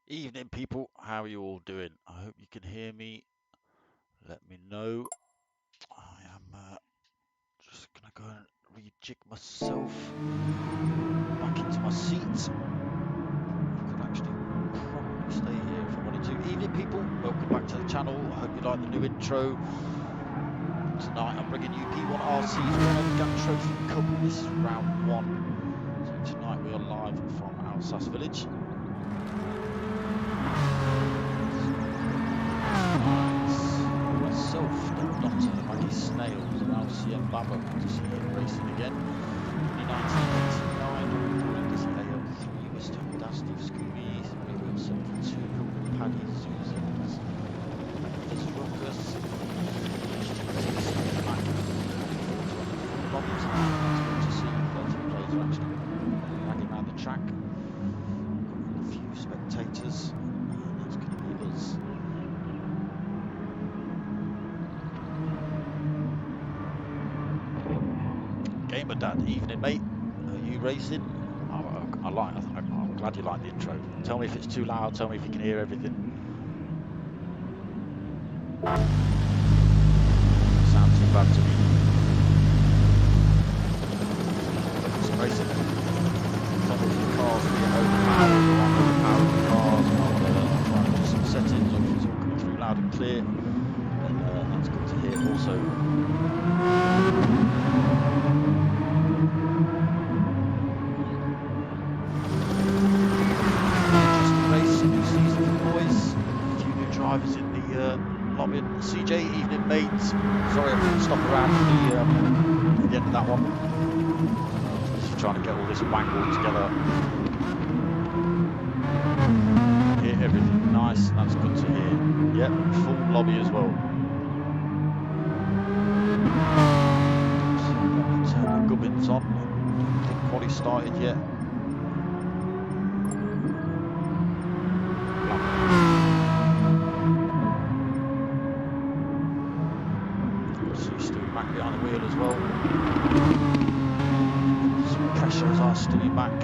Evening, people. How are you all doing? I hope you can hear me. Let me know. I am just gonna go and rejig myself back into my seat. I could actually probably stay here if I wanted to. Evening, people. Welcome back to the channel. I hope you like the new intro. Tonight I'm bringing you P1RC's Megane Trophy Cup. This is round 1. So tonight we are live from Alsace Village. Myself, Dr. Maggie Snails and LCM Babber to see him racing again. 1989, this AL3, Mr. Dusty Scooby, Radio 72, Paddy Susans, Memphis Ruckus, Bobby's good to see 30 players are actually ragging around the track. A few spectators, and that's going to be us. Gamer Dad, evening mate. Are you racing? I'm glad you like the intro. Tell me if it's too loud. Tell me if you can hear everything. Doesn't sound too bad to me. Some racing. Some of the cars being overpowered or underpowered the cars. I'll try and do some settings. Or if it's all coming through loud and clear, then that's good to hear. Also. Drivers in the lobby. CJ, evening mate. Sorry I couldn't stop around at the end of that one. Just trying to get all this wangled together. Hear everything nice, that's good to hear. Yep, full lobby as well. So let me turn the gubbins on. Don't think quali started yet. Behind the wheel as well. Some pressure as I steer back.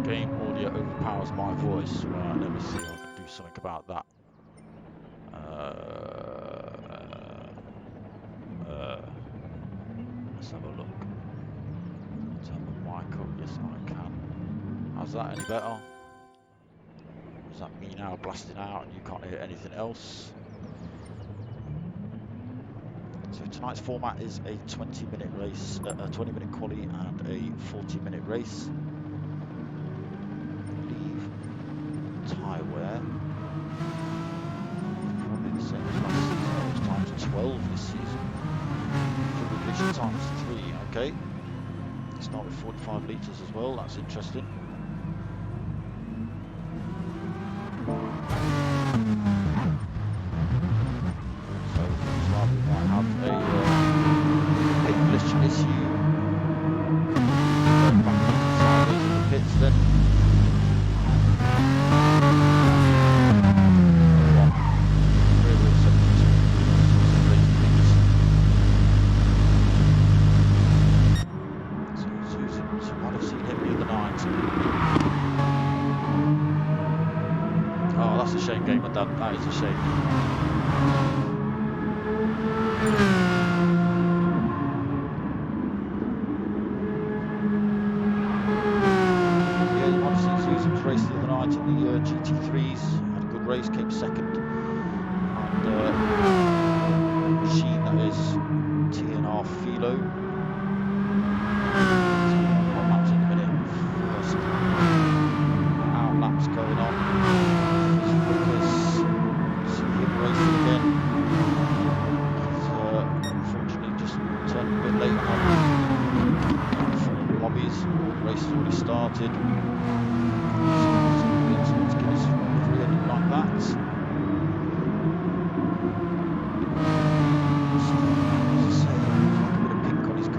Game audio overpowers my voice. Right, let me see if I can do something about that. Let's have a look. Turn the mic up. Yes, I can. How's that? Any better? Does that me now blasting out and you can't hear anything else? So tonight's format is a 20-minute race, a 20-minute quali and a 40-minute race. I believe tyre wear probably the same as last season. It was times 12 this season. Fuel addition times 3. Okay. Start with 45 litres as well. That's interesting. That is a shame. Yeah, you obviously Susan was raced the other night in the GT3s. Had a good race, came second. And machine that is TNR Philo. One laps in a minute. First out laps going on. Racing again. He's unfortunately just turned a bit late on the lobbies. The race has already started. So let's give us 300 like that. So, as I say, like a bit of pink on his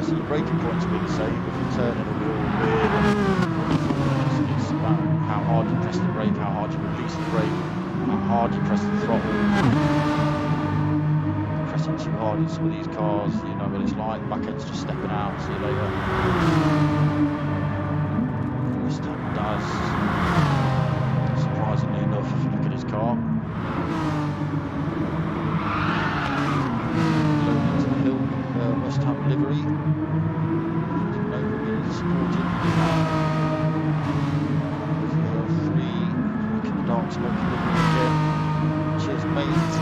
Yeah, so your braking points will be the same, but your turning will be all weird and wonderful. It's about how hard you press the brake, how hard you release the brake, how hard you press the throttle. Pressing too hard in some of these cars, you know what it's like. Back end's just stepping out. See you later. Verstappen does, surprisingly enough, if you look at his car. Low into the hill, West Ham livery. Nova being supported. L3, back in the dark smoky livery again. Cheers, mate.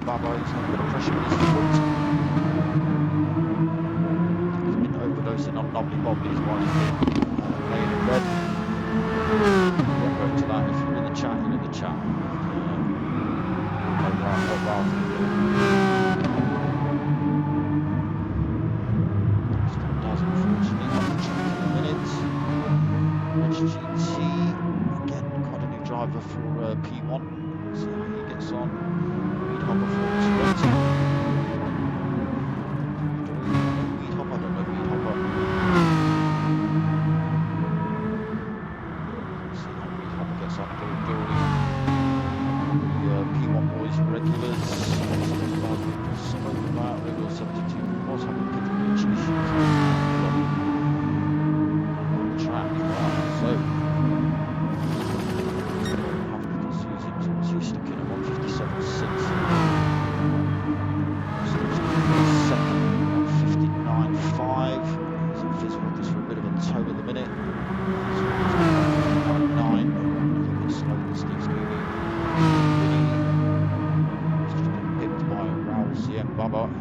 Baba, he's got a bit of pressure on his foot. He's been overdosing on knobbly bobblies while he's been playing in red. We won't go into that. If you're in the chat, you're in the chat. Does unfortunately have the track in a minute. HGT, again, quite a new driver for P1. See how he gets on. Weedhopper for Weedhopper, I don't know Weedhopper. See how Weedhopper gets on. The P1 boys regulars. We've spoken about Renault 72 was having a bit of glitch issues on the track. So he's stuck in at 157.6. Second, 159.5. So Fizzle goes for a bit of a tow at the minute. 159.9. A little bit slower than Steve Scooby. He's just been pipped by Raul CM Baba. So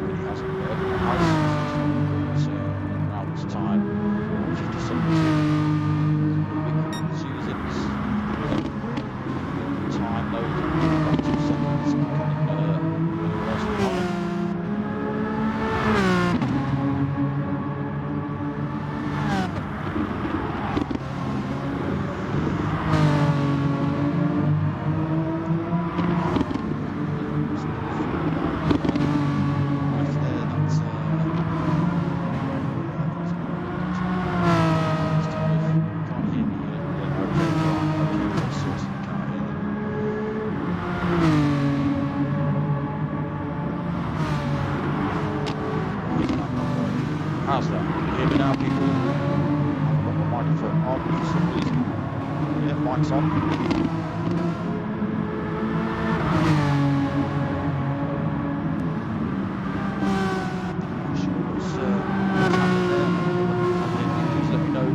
really hasn't, but everyone has. So Raul's time, 157.2. Time though, about 2 seconds becoming worse than mine. How's that? Can you hear me now, people? I've got my microphone on for some reason. Yeah, mic's on. Not sure what's happening there. Please let me know.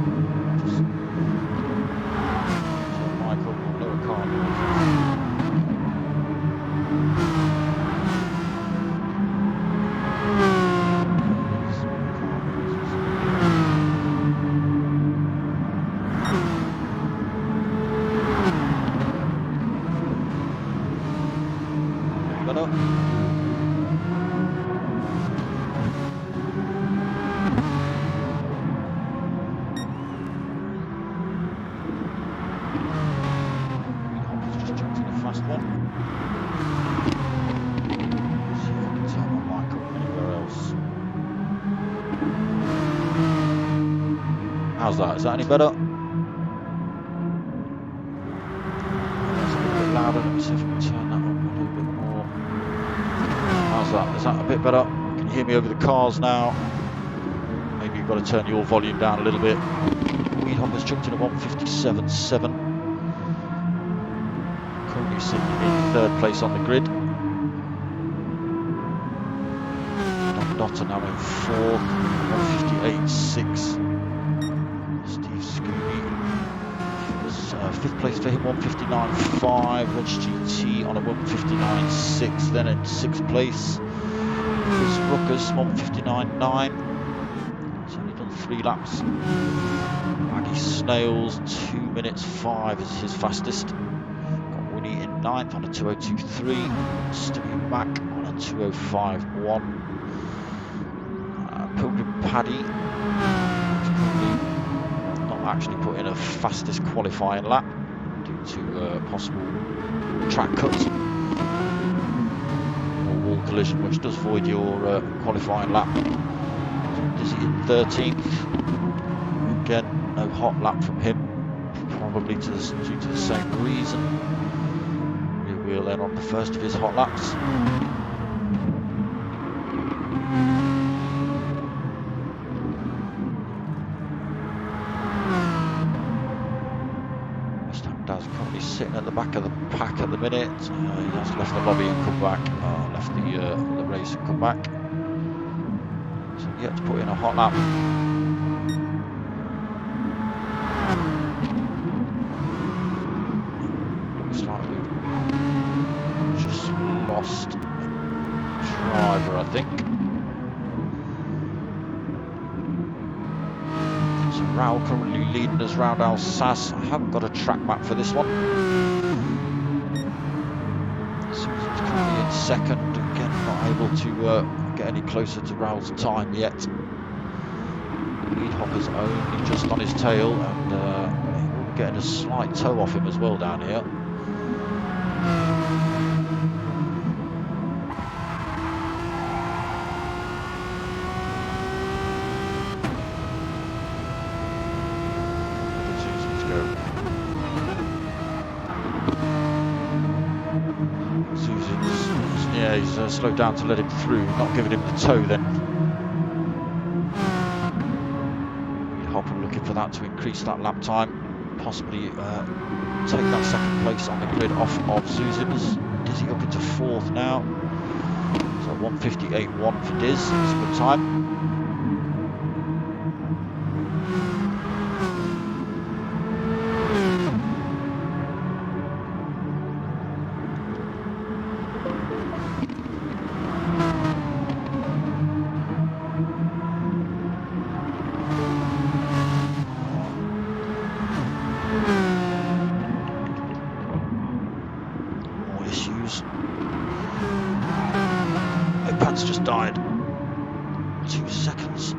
Just turn the mic on or lower car noise. How's that? Is that any better? That's a little bit louder. Let me see if I can turn that up a little bit more. How's that? Is that a bit better? Can you hear me over the cars now? Maybe you've got to turn your volume down a little bit. Weedhopper's chucked in at 157.7. Currently sitting in third place on the grid. Dotter now in fourth, 158.6. Steve Scooby was fifth place for him, 159.5. HGT on a 159.6. Then in sixth place was Ruckers, 159.9. He's only done 3 laps. Maggie Snails, 2 minutes 5 is his fastest. Got Winnie in ninth on a 2:02.3. Stewie Mack on a 2:05.1. Podium Paddy, not actually put in a fastest qualifying lap due to possible track cuts or wall collision, which does void your qualifying lap. Is he in 13th? Again, no hot lap from him, probably due to the same reason. Rear wheel then on the first of his hot laps. Currently sitting at the back of the pack at the minute. He has left the lobby and come back. Left the race and come back. So yet to put in a hot lap. Looks like we've just lost a driver, I think. So Raul currently leading us round Alsace. I haven't got a track map for this one. Susan's currently in second. Again, not able to get any closer to Raul's time yet. Weedhopper's only just on his tail, and we're getting a slight toe off him as well down here. He's slowed down to let him through, not giving him the toe then. Weedhopper looking for that to increase that lap time, possibly take that second place on the grid off of Zuzim's. Dizzy up into 4th now. So 1:58.1 for Diz, it's a good time. Just died. 2 seconds. So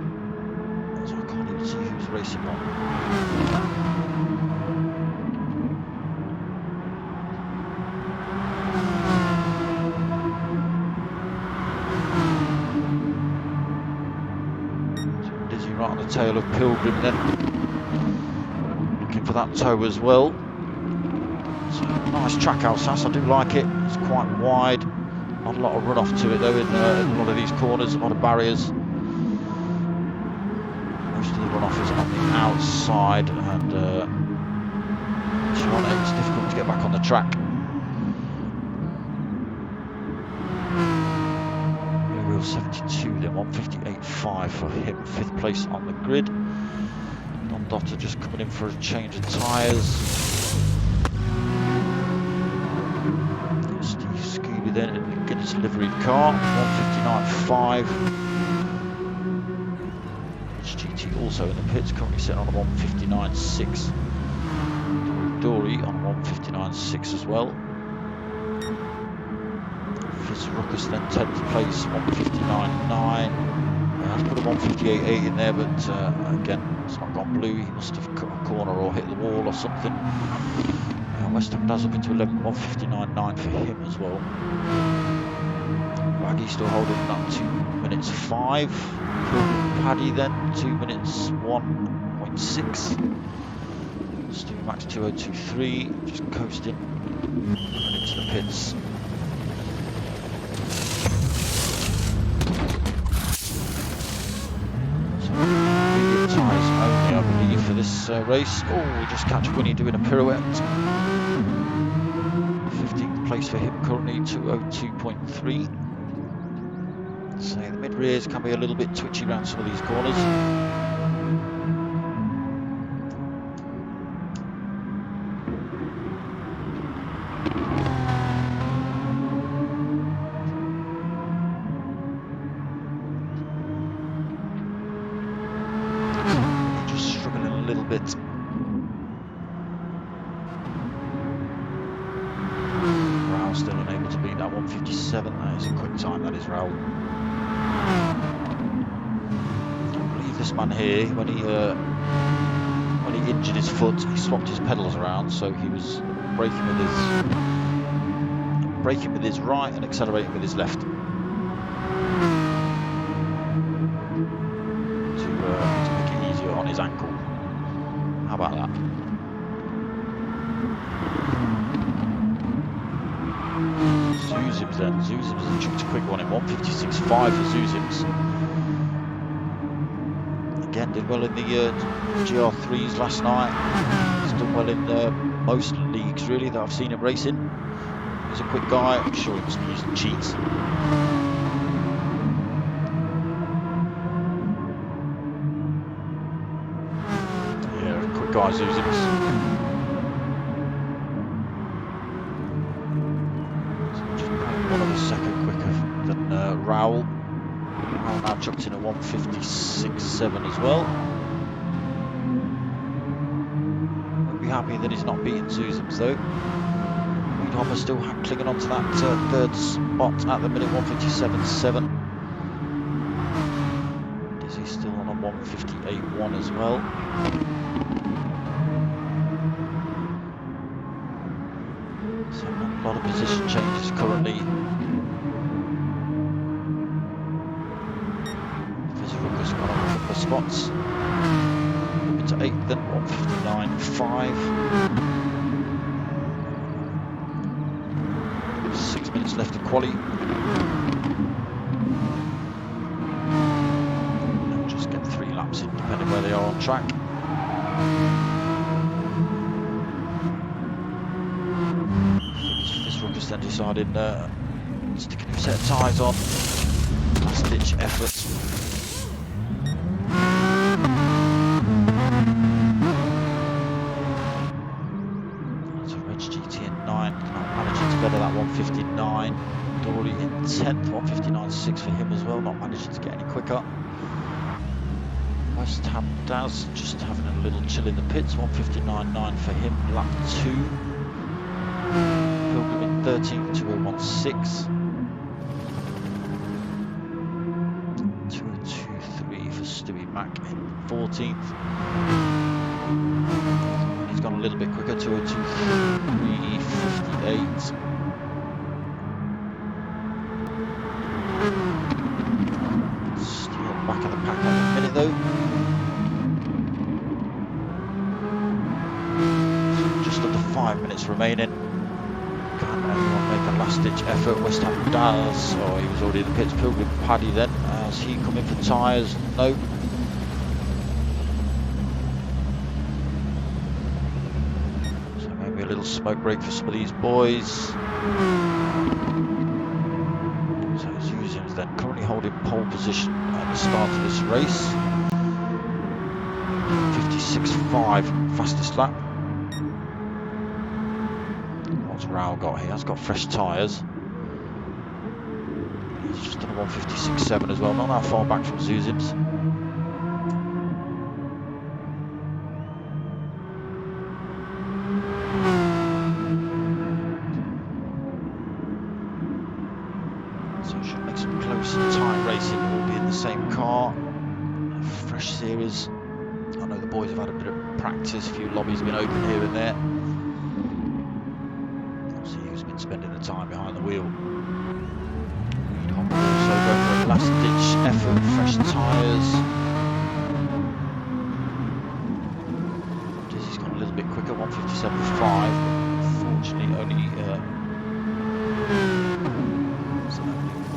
I can't even see who's racing on. So Dizzy right on the tail of Pilgrim then. Looking for that toe as well. So nice track Alsace, I do like it. It's quite wide. Not a lot of runoff to it though in a lot of these corners, a lot of barriers. Most of the runoff is on the outside, and it's difficult to get back on the track. Rear wheel 72 then, 1:58.5 for him, 5th place on the grid. Don Dotter just coming in for a change of tyres. Then get his liveried car, 1:59.5. GT also in the pits, currently sitting on a 1:59.6. Dory on 1:59.6 as well. Fitz Ruckus then 10th place, 1:59.9. I've put a 1:58.8 in there, but again, it's not gone blue. He must have cut a corner or hit the wall or something. West Ham does up into 11, 1:59.9 for him as well. Baggy still holding that 2:05. Paddy then 2:01.6. 1.6. Stu Max 2:02.3, just coasting and into the pits. So medium tyres only, I believe, for this race. Oh, we just catch Winnie doing a pirouette. 15th place for him currently, 2:02.3. So the mid rears can be a little bit twitchy around some of these corners. Just struggling a little bit. Raul still unable to beat that 1:57. That is a quick time, that is Raul. I believe this man here, when when he injured his foot, he swapped his pedals around, so he was braking with his right and accelerating with his left to make it easier on his ankle. How about that? Zuzims then. Zuzims is a quick one in 1:56.5 for Zuzims. Again, did well in the GR3s last night. He's done well in most leagues really that I've seen him racing. He's a quick guy. I'm sure he must be using cheats. Yeah, quick guy Zuzims. Second quicker than Raoul. Raoul now chucked in a 1:56.7 as well. Won't be happy that he's not beating Zuzims though. Weedhopper still clinging on to that third spot at the minute, 1:57.7. Dizzy's still on a 1:58.1 as well. So not a lot of position changes currently. Has gone up a couple of spots. Into 8th then, 1:59.5. 6 minutes left of quali. They'll just get 3 laps in depending where they are on track. This Ruckus then decided sticking a set of tyres on. Last ditch effort. Better that 1:59. Dory in 10th, 1:59.6 for him as well, not managing to get any quicker. West Ham Daz just having a little chill in the pits, 1:59.9 for him, lap 2. Pilgrim in 13th, 2:01.6. 2:02.3 for Stewie Mack in 14th. He's gone a little bit quicker, 2:02.3.58. Still back of the pack on the minute though. So just under 5 minutes remaining. Can anyone make a last ditch effort? West Ham Daz. Oh, he was already in the pits. Pilgrim Paddy then. Has he come in for tyres? No. So maybe a little smoke break for some of these boys. Then currently holding pole position at the start of this race. 56.5 fastest lap. What's Raoul got? He has got fresh tyres. He's just done a 1:56.7 as well, not that far back from Zuzims. Tight racing, all be in the same car. A fresh series. I know the boys have had a bit of practice, a few lobbies have been open here and there. See who's been spending the time behind the wheel. Weedhopper also going for a last ditch effort, fresh tyres. Dizzy's gone a little bit quicker, 1:57.5. Unfortunately only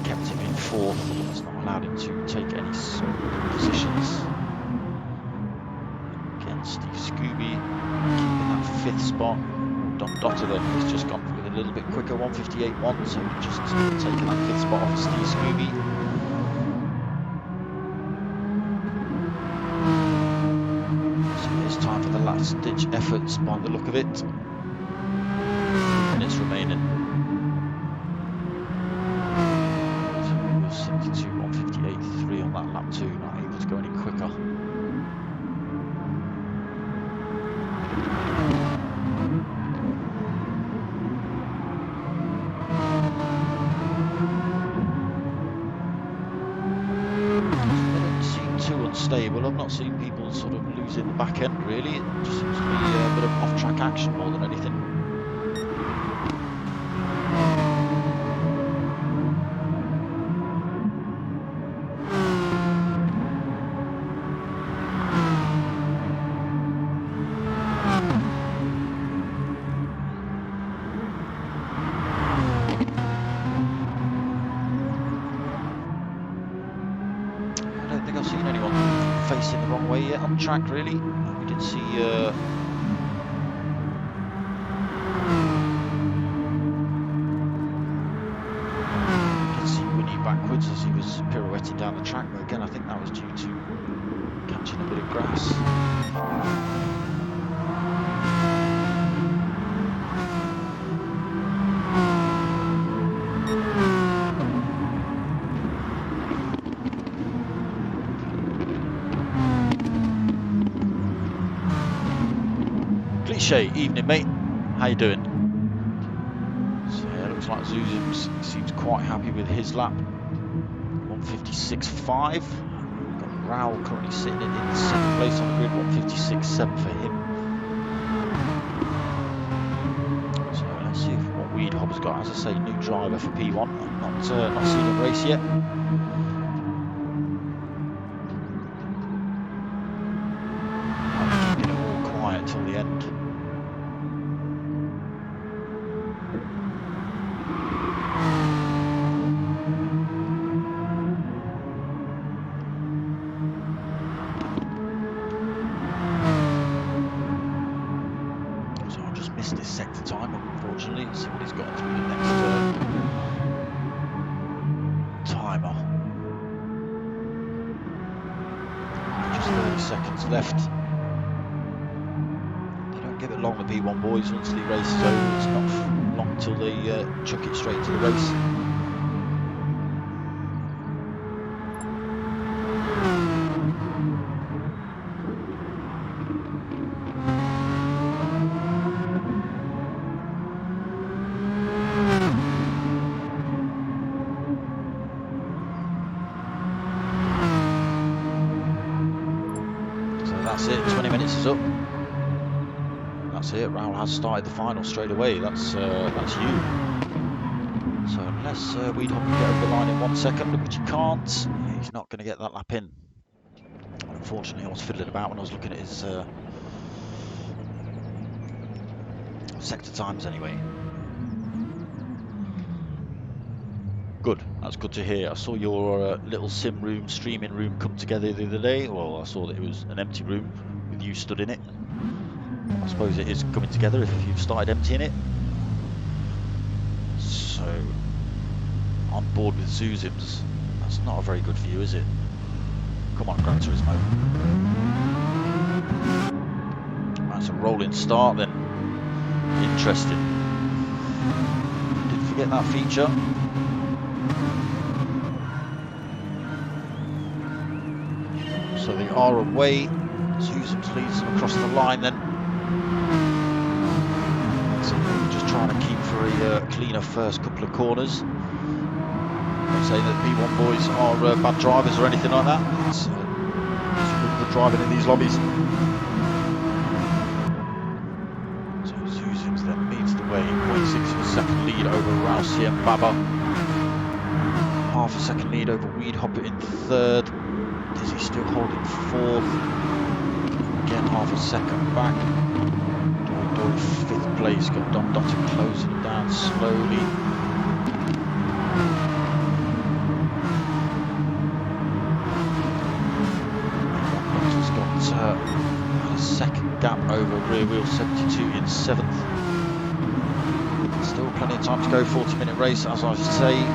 kept him in 4th. It's not allowed him to take any positions. Again, Steve Scooby keeping that 5th spot. Don Dotter then has just gone with a little bit quicker, 1:58.1, so just taking that 5th spot off Steve Scooby. So it's time for the last ditch efforts by the look of it. 3 minutes remaining. 1:58.3 on that lap 2, not able to go any quicker. They don't seem too unstable. well, I've not seen people sort of losing the back end really. It just seems to be a bit of off-track action more than anything. I don't think I've seen anyone facing the wrong way yet on track really. We did see backwards as he was pirouetting down the track, but again I think that was due to catching a bit of grass. Cliche, evening mate, how you doing? So yeah, it looks like Zuzim seems quite happy with his lap. 156.5. We've got Raoul currently sitting in second place on the grid, 156.7 for him. So let's see what Weedhopper's got. As I say, new driver for P1. Not seen him race yet. I'm keeping it all quiet till the end. This sector time, unfortunately. Let's see what he's got through the next timer. Just 30 seconds left. They don't give it long, the P1 boys. Once the race is over, it's not long till they chuck it straight to the race. That's it, 20 minutes is up. That's it, Raoul has started the final straight away. That's you. So unless Weedhopper can get over the line in 1 second, which he can't, he's not going to get that lap in. Unfortunately, I was fiddling about when I was looking at his sector times anyway. Good, that's good to hear. I saw your little sim room, streaming room come together the other day. Well, I saw that it was an empty room with you stood in it. I suppose it is coming together if you've started emptying it. So, on board with Zuzim's. That's not a very good view, is it? Come on, Gran Turismo. That's a rolling start then. Interesting. Didn't forget that feature. So they are away. Zuzim's leads them across the line then. So we're just trying to keep for a cleaner first couple of corners. Not saying that P1 boys are bad drivers or anything like that. It's good driving in these lobbies. So Zuzim's then leads the way, 0.6 of a second lead over Rousey and Baba. Half a second lead over Weedhopper in third. Dizzy still holding fourth. Again, half a second back. Dory fifth place. Got Dom Dotton closing down slowly. He's got a second gap over rear wheel 72 in seventh. Still plenty of time to go. 40-minute race, as I say.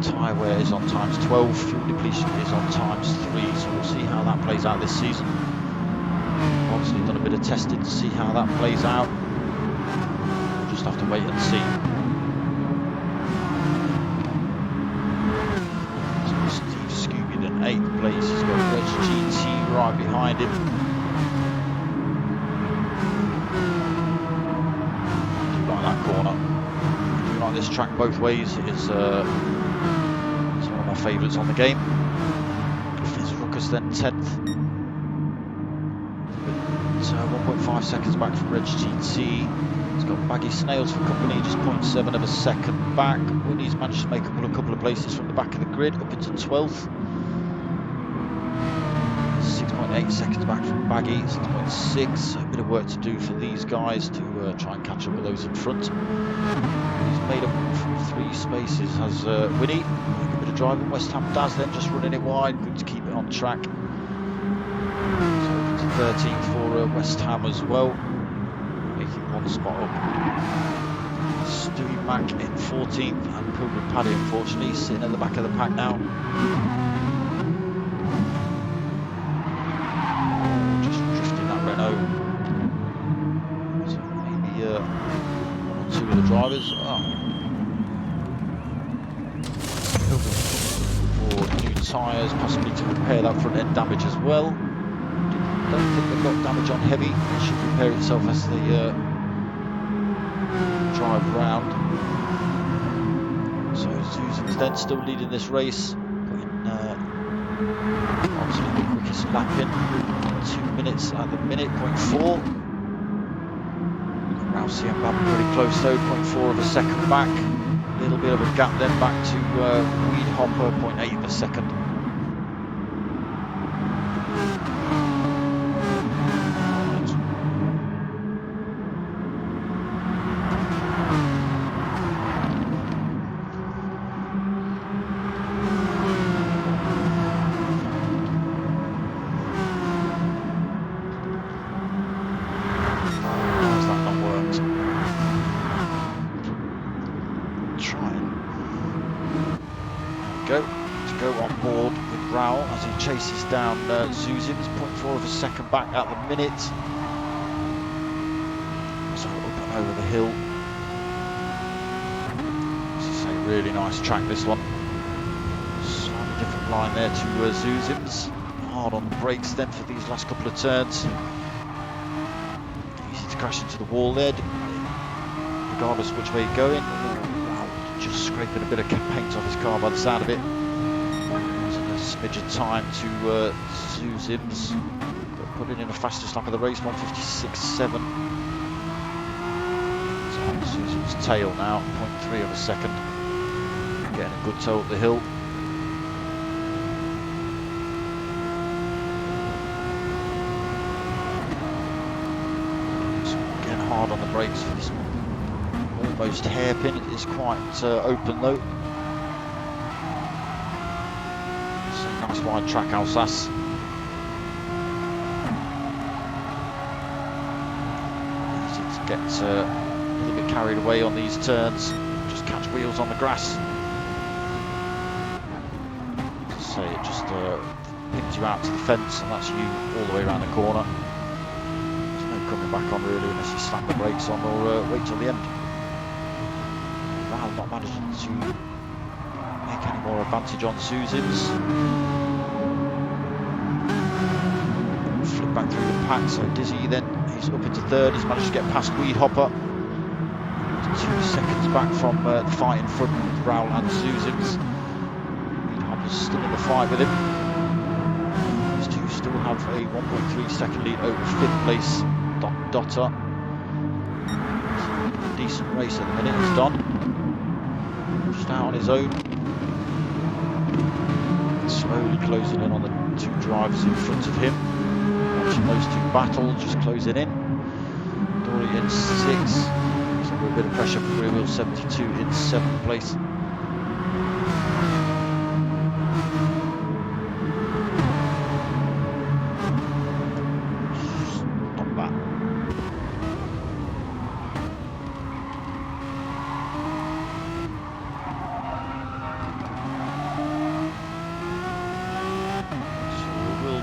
Tyre wear is on times 12, fuel depletion is on times 3, so we'll see how that plays out this season. Obviously done a bit of testing to see how that plays out. We'll just have to wait and see. So Steve Scooby in 8th place, he's got Reg GT right behind him. I do like that corner. I do like this track both ways. It is favourites on the game. Fizz Ruckus then 10th. 1.5 seconds back from Reg GT. He's got Baggy Snails for company, just 0.7 of a second back. Winnie's managed to make up a couple of places from the back of the grid, up into 12th. 6.8 seconds back from Baggy, 6.6. So a bit of work to do for these guys to try and catch up with those in front. He's made up from 3 spaces, has Winnie. A bit of driving. West Ham Daz then just running it wide, good to keep it on track. So up to 13th for West Ham as well, making 1 spot up. Stewie Mack in 14th, and Pilgrim Paddy unfortunately sitting at the back of the pack now. Just drifting that Renault. So maybe 1 or 2 of the drivers. For new tyres, possibly to repair that front end damage as well. Don't think they've got damage on heavy. It should repair itself as they drive round. So Susan's then still leading this race, putting obviously the quickest lap in, 2 minutes at the minute, 0.4. Rousey and Babin pretty close though, 0.4 of a second back. A little bit of a gap then back to Weedhopper, 0.8 of a second. To go on board with Raoul as he chases down Zuzim. It's 0.4 of a second back at the minute. So up and over the hill. As I say, really nice track this one. Slightly different line there to Zuzim's. Hard on the brakes then for these last couple of turns. Easy to crash into the wall there, regardless of which way you're going. Wow, just scraping a bit of paint off his car by the sound of it. Smidge of time to Zuzim's, but putting in the fastest lap of the race, 1:56.7. So Zuzim's tail now, 0.3 of a second. Getting a good toe up the hill. So again, hard on the brakes for this one. Almost hairpin. It is quite open though. Nice wide track, Alsace. Easy to get a little bit carried away on these turns. Just catch wheels on the grass. As I say, it just pins you out to the fence, and that's you all the way around the corner. There's no coming back on really unless you slam the brakes on or wait till the end. Val not managing to make any more advantage on Zuzim's. Flip back through the pack, so Dizzy then, he's up into 3rd, he's managed to get past Weedhopper. 2 seconds back from the fight in front with Raoul and Zuzim's. Weedhopper's still in the fight with him. These two still have a 1.3 second lead over 5th place Dotter. Decent race at the minute, it's Don. Just out on his own. Slowly closing in on the 2 drivers in front of him. Watching those 2 battle, just closing in. Dory in 6th. So a bit of pressure from rear wheel 72 in 7th place. Stop that.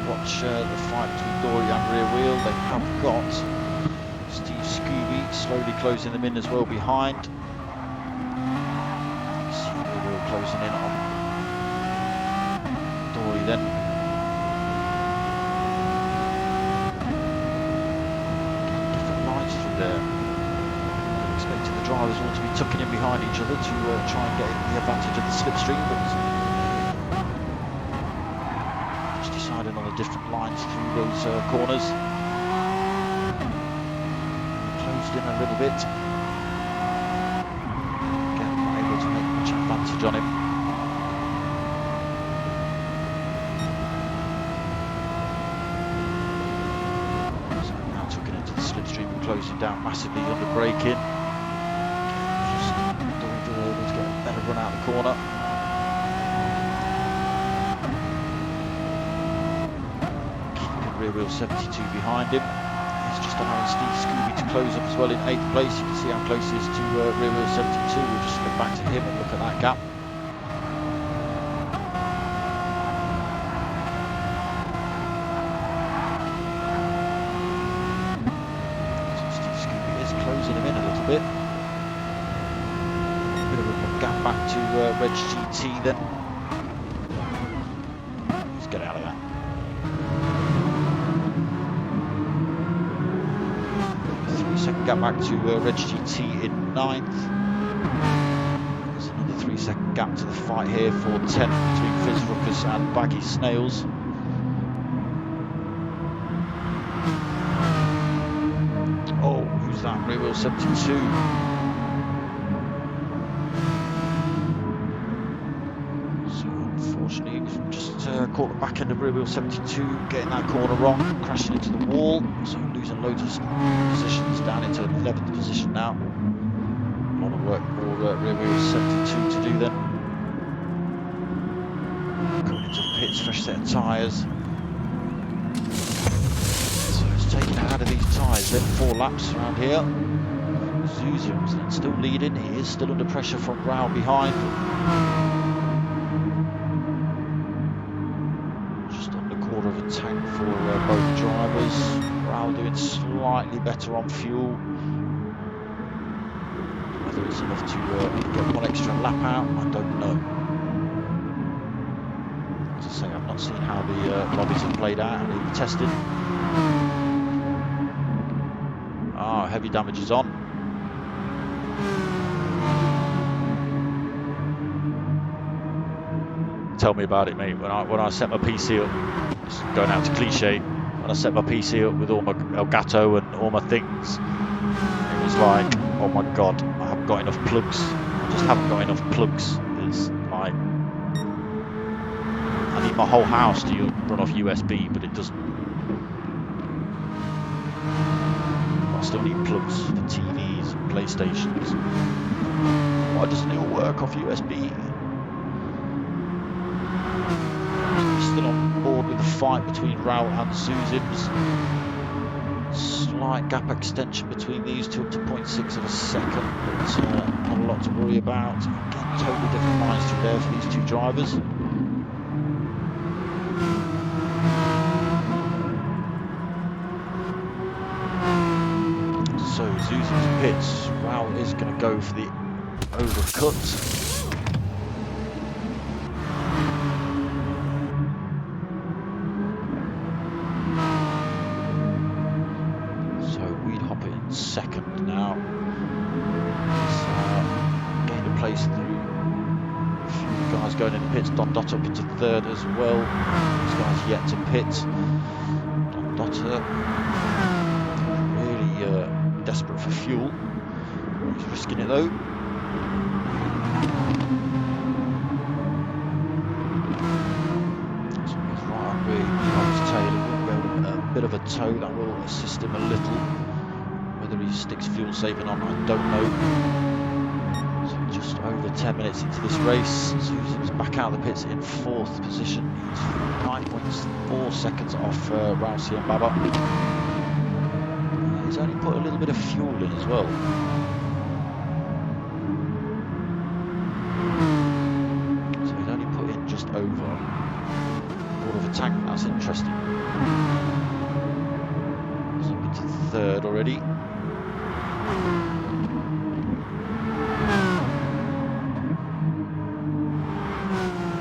Watch the fight between Dory and rear wheel. They have got Steve Scooby slowly closing them in as well behind. See rear wheel closing in on Dory then. Different lines through there. Expecting the drivers all to be tucking in behind each other to try and get the advantage of the slipstream, but on the different lines through those corners. closed in a little bit. Again, not able to make much advantage on him. So now tucking into the slipstream and closing down massively under braking. Just able to get a better run out the corner. Rear wheel 72 behind him. He's just allowing Steve Scooby to close up as well in 8th place. You can see how close he is to rear wheel 72. We'll just go back to him and look at that gap. So Steve Scooby is closing him in a little bit. A bit of a gap back to Reg GT then. Let's get out of that. 3-second gap back to Reg GT in 9th. There's another 3-second gap to the fight here for 10th between Fizz Ruckus and Baggy Snails. Oh, who's that? Rear wheel 72. Unfortunately, just caught the back end of rear wheel 72, getting that corner wrong, crashing into the wall, so losing loads of positions down into 11th position now. A lot of work for rear wheel 72 to do then. Coming into the pits, fresh set of tyres. So it's taking it out of these tyres, then 4 laps around here. Zuzim's still leading, he is still under pressure from Rao behind. Of a tank for both drivers. Rao doing slightly better on fuel. Whether it's enough to get 1 extra lap out, I don't know. As I say, I've not seen how the lobbies have played out and even tested. Ah, heavy damage is on. Tell me about it, mate. When I set my PC up, going out to cliche, when I set my PC up with all my Elgato and all my things, it was like, oh my god, I haven't got enough plugs. I just haven't got enough plugs. It's like, I need my whole house to run off USB, but it doesn't. I still need plugs for TVs and PlayStations. Why doesn't it all work off USB? Still on board with the fight between Rao and Zuzims. Slight gap extension between these two, up to 0.6 of a second, but not a lot to worry about. Again, totally different lines through there for these two drivers. So Zuzims pits. Rao is going to go for the overcut. Second now. He's gained a place through a few guys going in the pits. Don Dotter up into 3rd as well. These guys yet to pit. Don Dotter really desperate for fuel. He's risking it though. So he's right on his tail. He will go a bit of a tow. That will assist him a little. Whether he sticks fuel saving on, I don't know. So just over 10 minutes into this race, Zuzim's back out of the pits in 4th position. He's 9.4 seconds off Rousey and Baba. He's only put a little bit of fuel in as well. So he's only put in just over a quarter of a tank. That's interesting. He's up into 3rd already.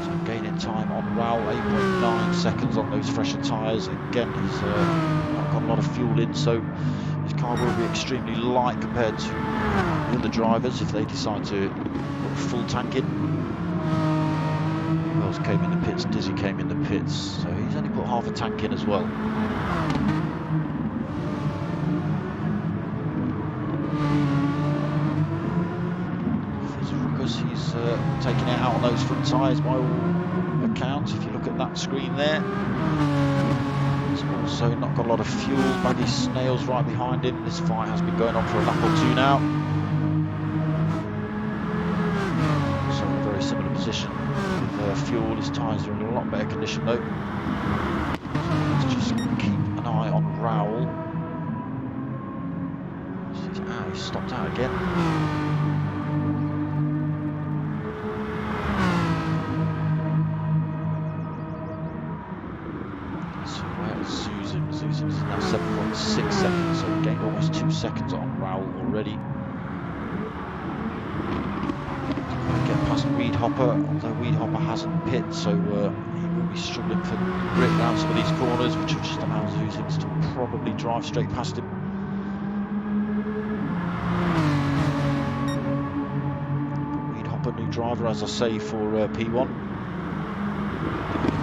So gaining time on Rao, 8.9 seconds on those fresher tyres. Again, he's not got a lot of fuel in, so his car will be extremely light compared to the other drivers if they decide to put a full tank in. Who else came in the pits? Dizzy came in the pits, so he's only put half a tank in as well. taking it out on those front tyres by all accounts. If you look at that screen there, he's also not got a lot of fuel. Baggy Snails right behind him. This fight has been going on for a lap or two now. So in a very similar position with fuel. His tyres are in a lot better condition though. So let's just keep an eye on Raoul. He's stopped out again. So where's Zuzim? Zuzim is now 7.6 seconds, so we gained almost 2 seconds on Raoul already. Get past Weedhopper, although Weedhopper hasn't pit, so he will be struggling for grip around some of these corners, which will just allow Zuzim to probably drive straight past him. New driver, as I say, for P1.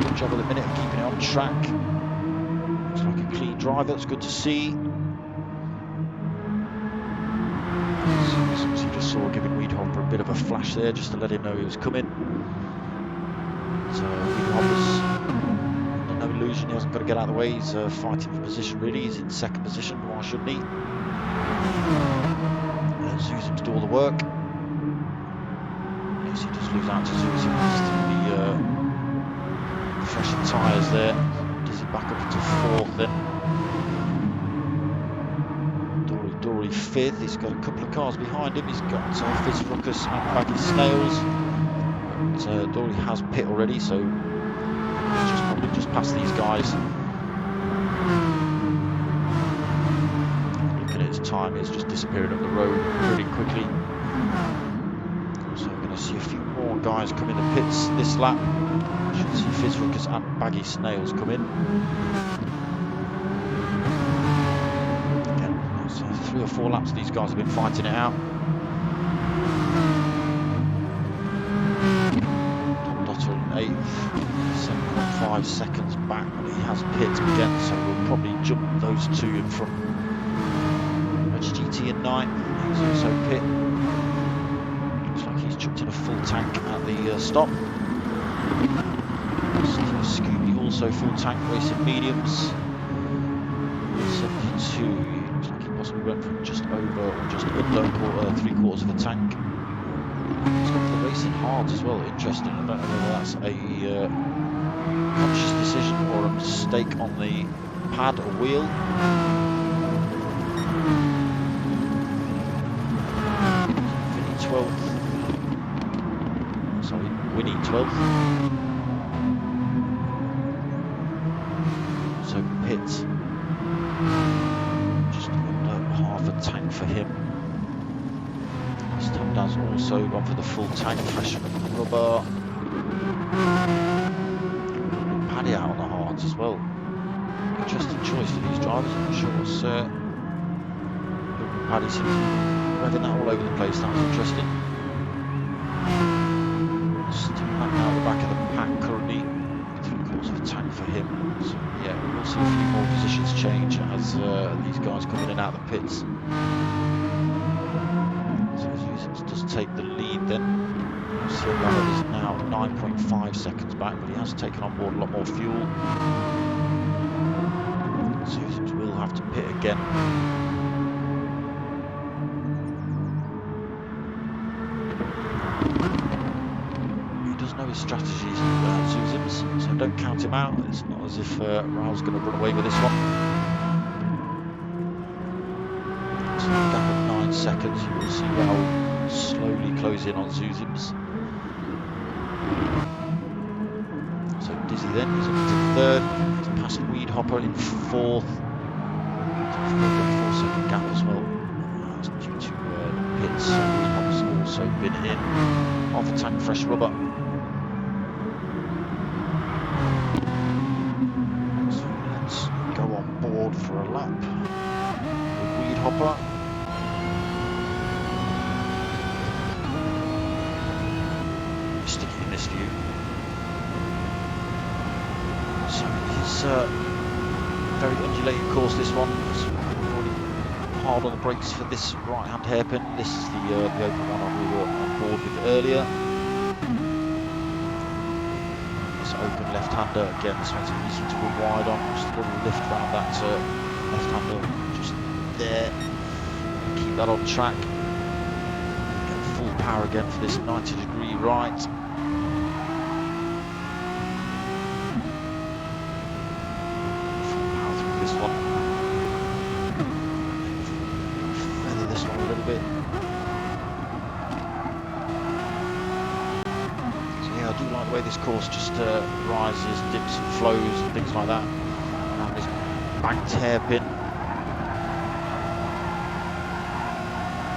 Good job at the minute of keeping it on track. Looks like a clean driver, that's good to see. So you just saw giving Weedhopper a bit of a flash there, just to let him know he was coming. So Weedhopper's under no illusion, he hasn't got to get out of the way, he's fighting for position really, he's in second position, why shouldn't he? Zuzim's do all the work. He just lose out to Zuzim through the fresher tyres there. Does he back up into fourth then? Dory fifth. He's got a couple of cars behind him. He's got Fizz Ruckus and Baggy Snails. But Dory has pit already, so he's probably just past these guys. Looking at his time, he's just disappearing up the road pretty quickly. So we're going to see a few more guys come in the pits this lap. Should see Fizz Ruckus and Baggy Snails come in. Again, so 3 or 4 laps these guys have been fighting it out. Tom Dotter in 8th, 7.5 seconds back, but he has pit again, so we'll probably jump those two in from Reg GT in 9th. He's also pit. Chucked in a full tank at the stop. Scooby also full tank, racing mediums. 72. Looks like he possibly went from just over or just under 3/4 of a tank. He's got the racing hards as well. Interesting. I don't know whether that's a conscious decision or a mistake on the pad or wheel. Vinny 12th. Sorry, Winnie 12th. So pit. Just under half a tank for him. Stumdaz also gone for the full tank, freshen up the rubber. Paddy out on the hards as well. Interesting choice for these drivers. I'm not sure what's Paddy seems to be revving that all over the place. That was interesting. Out the back of the pack currently, 3/4 of a tank for him. So yeah, we'll see a few more positions change as these guys come in and out of the pits. So Zuzim does take the lead then. So that is now 9.5 seconds back, but he has taken on board a lot more fuel. Zuzim will have to pit again. His strategies Zuzim's, so don't count him out. It's not as if Raoul's going to run away with this one. So gap of 9 seconds, you will see Raoul slowly close in on Zuzim's. So Dizzy then, he's up to 3rd, he's past Weedhopper in 4th. So 4-second gap as well. That's due to pits, so Weedhopper's also been in. Half a tank fresh rubber. For a lap with Weedhopper. Sticking in this view. So it's a very undulating course, this one. So already hard on the brakes for this right hand hairpin. This is the open one we were on board with earlier. left-hander. Again, this one's easy to go wide on. Just a little lift around that left-hander. Just there. Keep that on track. Get full power again for this 90-degree right. Full power through this one. Feather this one a little bit. I do like the way this course just rises, dips and flows and things like that. Around this banked hairpin.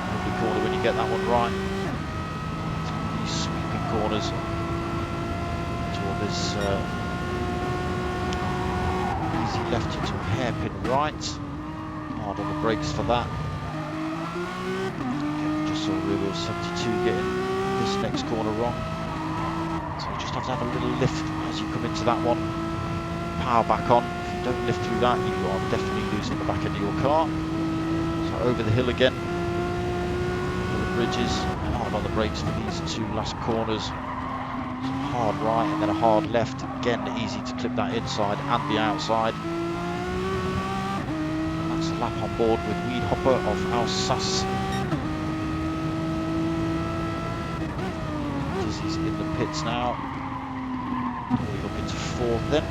Lovely corner when you get that one right. These sweeping corners to all this easy left into a hairpin right. Hard on the brakes for that. Again, just saw Renault 72 getting this next corner wrong. So you just have to have a little lift as you come into that one. Power back on. If you don't lift through that, you are definitely losing the back end of your car. So over the hill again. Over the bridges. Hard on the brakes for these two last corners. Some hard right and then a hard left. Again, easy to clip that inside and the outside. And that's a lap on board with Weedhopper of Alsace. He's in the pits now. We're up into fourth then.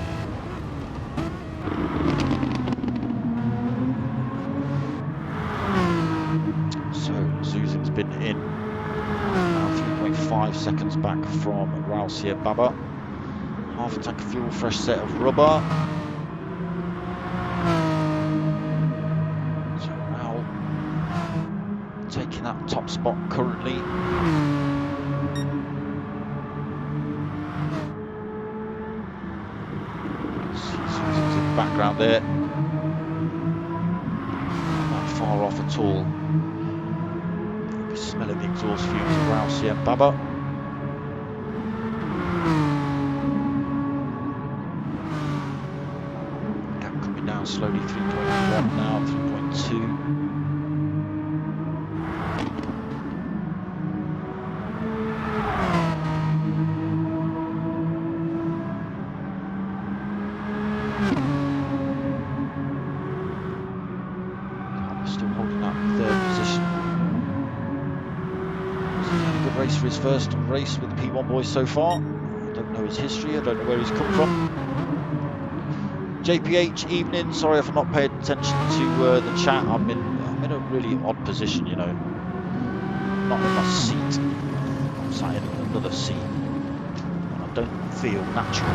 So Zuzim's been in. Now 3.5 seconds back from Rousey and Baba. Half a tank of fuel, fresh set of rubber. So Raul taking that top spot currently. Background there, not far off at all. You can smell the exhaust fumes of Rousey and Baba. Gap coming down slowly, 3.1 now, 3.2. Still holding that third position. He's had a good race for his first race with the P1 boys so far. I don't know his history, I don't know where he's come from. JPH, evening. Sorry if I'm not paying attention to the chat. I'm in a really odd position, you know. Not in my seat. I'm sat in another seat. And I don't feel natural.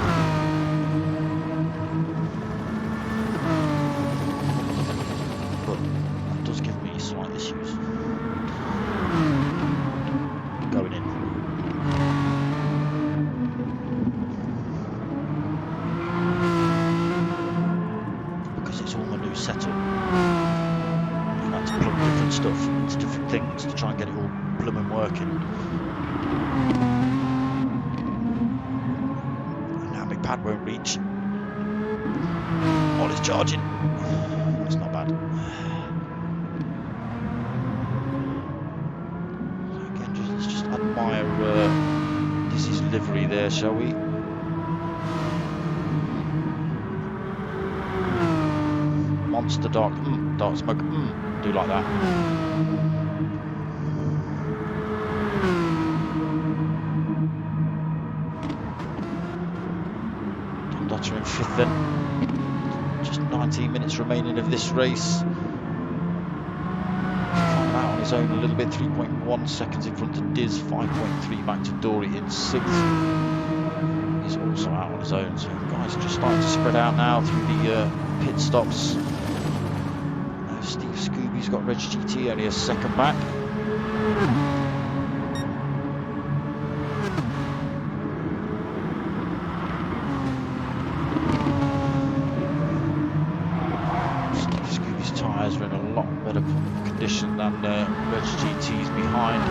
Slight issues going in. Because it's all a new setup. You had to plug different stuff into different things to try and get it all blooming working. And now my pad won't reach. All is charging. That's not bad. Admire this is livery there, shall we? Monster dark, dark smoke, do like that. Dotter in fifth then. Just 19 minutes remaining of this race. On his own a little bit, 3.1 seconds in front of Diz, 5.3 back to Dory in 6th. He's also out on his own, so guys are just starting to spread out now through the pit stops. Steve Scooby's got Reg GT, only a second back. Steve Scooby's tyres are in a lot better condition than Reg GT's behind.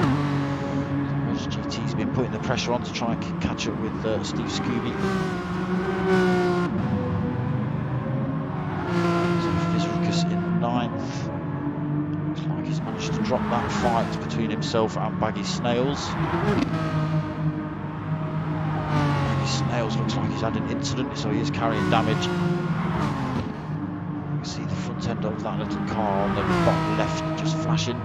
Reg GT's been putting the pressure on to try and catch up with Steve Scooby. So Fizrukas in 9th. Looks like he's managed to drop that fight between himself and Baggy Snails. Baggy Snails looks like he's had an incident, so he is carrying damage. You can see the front end of that little car on the bottom left just flashing.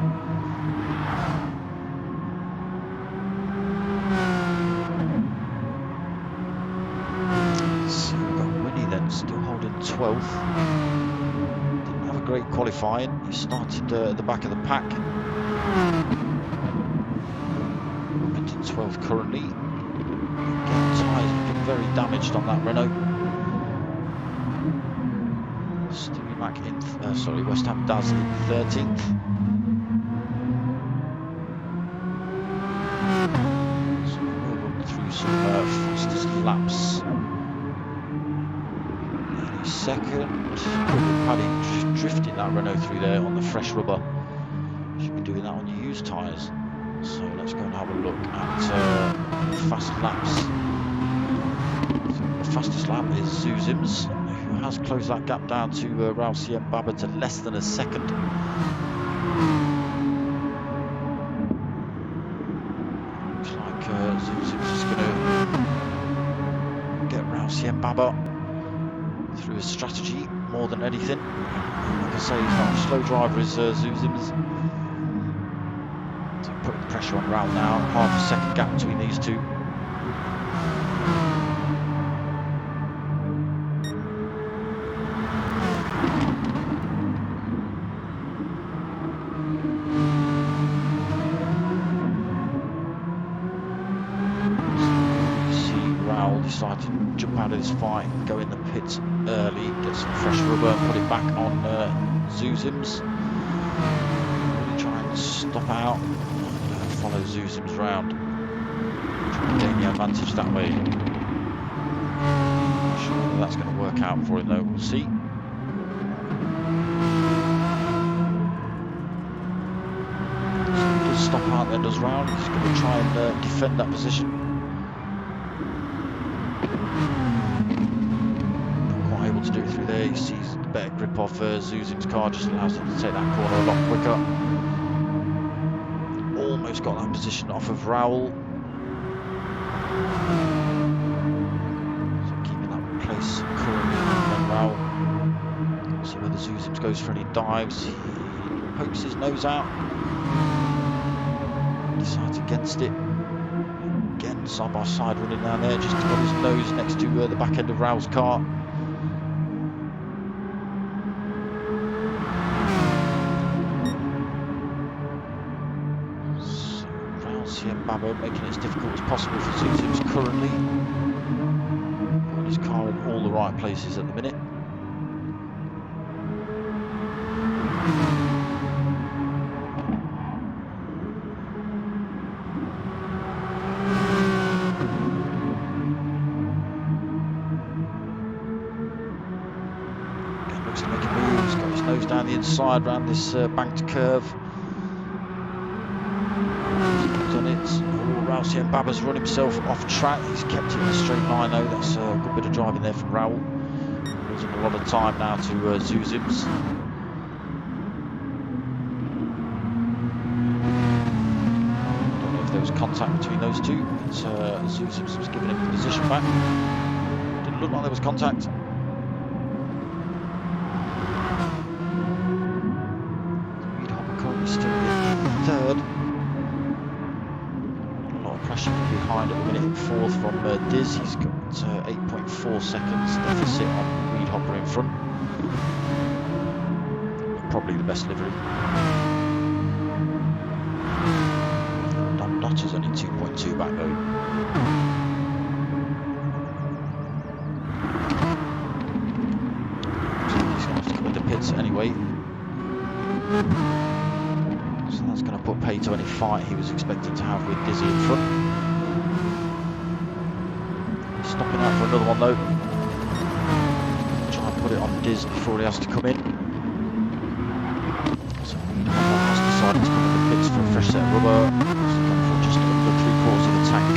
So we've got Winnie then, still holding 12th. Didn't have a great qualifying. He started at the back of the pack. Went in 12th currently. Again, tyres have been very damaged on that Renault. Mac in, West Ham Daz in 13th. So we'll run through some fastest laps. Nearly second. Paddy drifting that Renault through there on the fresh rubber. Should be doing that on used tyres. So let's go and have a look at fast laps. So the fastest lap is Zuzim's, who has closed that gap down to Raul Baba to less than a second. Looks like Zuzim's is going to get Raul Baba through his strategy more than anything. Like I say, he's not a slow driver, is Zuzim's. So putting the pressure on Raul now, half a second gap between these two. Decided to jump out of this fight, go in the pits early, get some fresh rubber, put it back on Zuzim's. Really try and stop out and follow Zuzim's round. Try and gain the advantage that way. Not sure whether that's going to work out for him though, we'll see. So he does stop out then, does Raul. He's going to try and defend that position. To do it through there, he sees the better grip off Zuzim's car, just allows him to take that corner a lot quicker. Almost got that position off of Raul. So keeping that place currently on Raul. See whether Zuzim's goes for any dives. He pokes his nose out. Decides against it. Again, side by side running down there, just got his nose next to the back end of Raul's car. Baba making it as difficult as possible for Zuzim's currently. Putting his car in all the right places at the minute. Again, looks to make a move. He's got his nose down the inside around this banked curve. Raul Baba's run himself off track. He's kept it in a straight line though. That's a good bit of driving there from Raul. Losing a lot of time now to Zuzim's. Don't know if there was contact between those two. But Zuzim's was giving him the position back. Didn't look like there was contact. Weedhopper currently still in third. Pressure from behind at the minute in fourth from Diz. He's got 8.4 seconds deficit on Weedhopper in front. Probably the best livery. Dotter's only 2.2 back though. So he's going to have to come into pits anyway. So that's going to put pay to any fight he was expecting to have with Dizzy in front. He's stopping out for another one though. Try and put it on Diz before he has to come in. So he has decided to come in the pits for a fresh set of rubber. He's gone for just under 3/4 of the tank.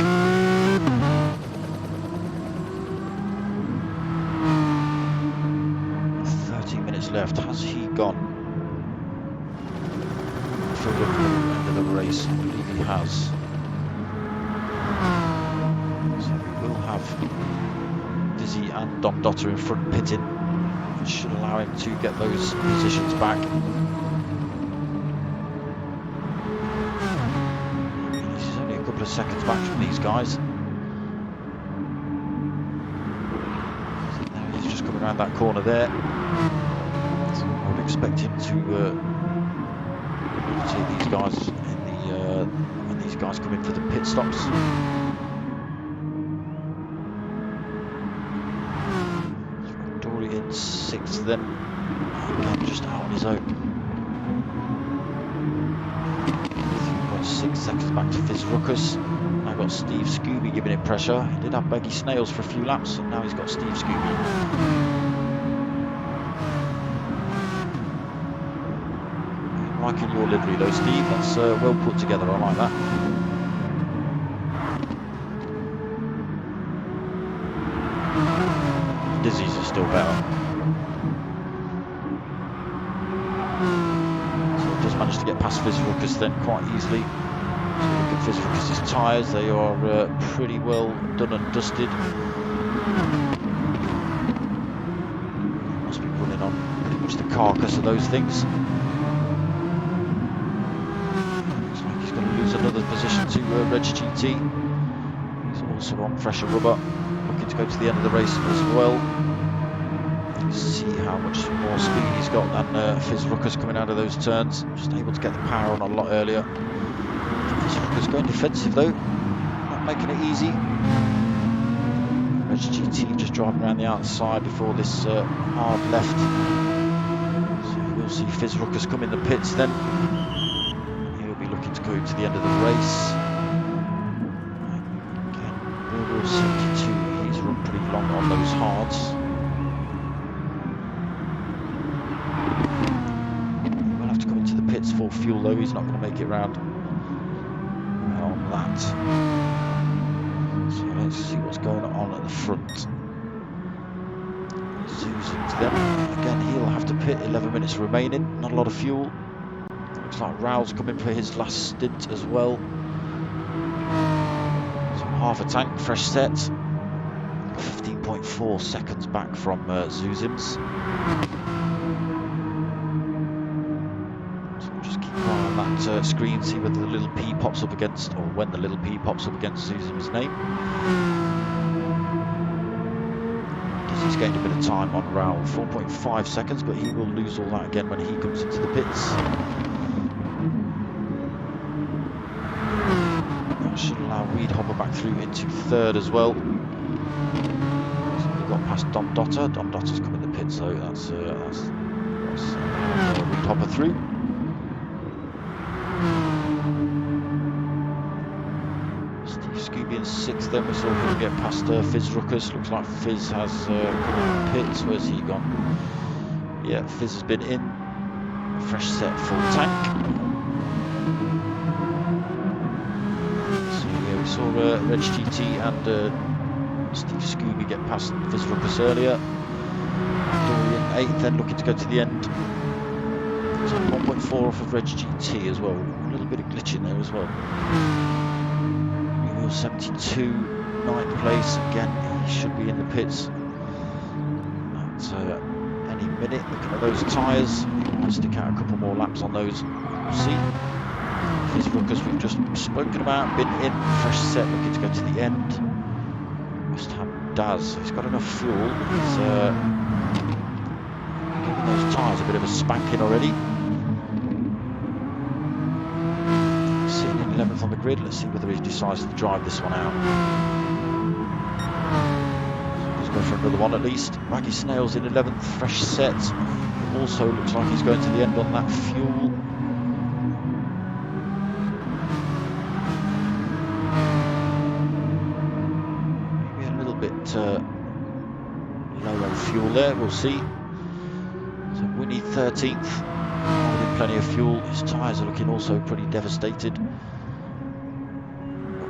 Left. Has he gone for the end of the race? I believe he has. So we will have Dizzy and Dom Dotter in front pitting. It should allow him to get those positions back. He's only a couple of seconds back from these guys. He's just coming around that corner there. So I would expect him to see these guys in the when these guys come in for the pit stops. In 6th then, again just out on his own. 3.6 seconds back to Fizz Ruckus. Now got Steve Scooby giving him pressure. He did have Beggy Snails for a few laps, and now he's got Steve Scooby. I'm liking your livery though, Steve. That's well put together. I like that. Dizzy's are still better. So he does manage to get past Fizz Ruckus then quite easily. So look at Fizz Ruckus' tyres, they are pretty well done and dusted. Must be running on pretty much the carcass of those things. Looks like he's going to lose another position to Reg GT. He's also on fresher rubber. Looking to go to the end of the race as well. See how much more speed he's got than Fizz Ruckus coming out of those turns. Just able to get the power on a lot earlier. Fizz Ruckus going defensive though, not making it easy. Reg GT just driving around the outside before this hard left. So we'll see Fizz Ruckus come in the pits then. He'll be looking to go to the end of the race. Again, 72. He's run pretty long on those hards. We'll have to come into the pits for fuel though, he's not going to make it round on that. So let's see what's going on at the front. Zooms into them. Again, he'll have to pit, 11 minutes remaining, not a lot of fuel. Looks like Raoul's coming for his last stint as well. So half a tank, fresh set. 15.4 seconds back from Zuzims. So we'll just keep an eye on that screen, see whether the little P pops up against, or when the little P pops up against Zuzim's name. Because he's gained a bit of time on Raoul, 4.5 seconds, but he will lose all that again when he comes into the pits. That should allow Weedhopper back through into 3rd as well. Got past Dom Dotter. Dom Dotter's come in the pits though. That's Weedhopper through. Steve Scooby in 6th then. We saw him get past Fizz Ruckus. Looks like Fizz has come in the pits. Where's he gone? Yeah, Fizz has been in. Fresh set, full tank. So yeah, we saw Reg GT and Steve Scooby get past Fizz Ruckus earlier. Dorian 8th then, looking to go to the end. So 1.4 off of Reg GT as well. A little bit of glitch in there as well. Wheel 72, 9th place. Again, he should be in the pits at any minute. Looking at those tyres, he might stick out a couple more laps on those. We'll see. Fizz Ruckus we've just spoken about, been in, fresh set, looking to go to the end. West Ham does. He's got enough fuel. He's giving those tyres a bit of a spanking already. Sitting in 11th on the grid. Let's see whether he decides to drive this one out. So he's going for another one at least. Raggy Snails in 11th, fresh set. Also looks like he's going to the end on that fuel. Low on fuel there, we'll see. So Winnie 13th, holding plenty of fuel. His tyres are looking also pretty devastated. Got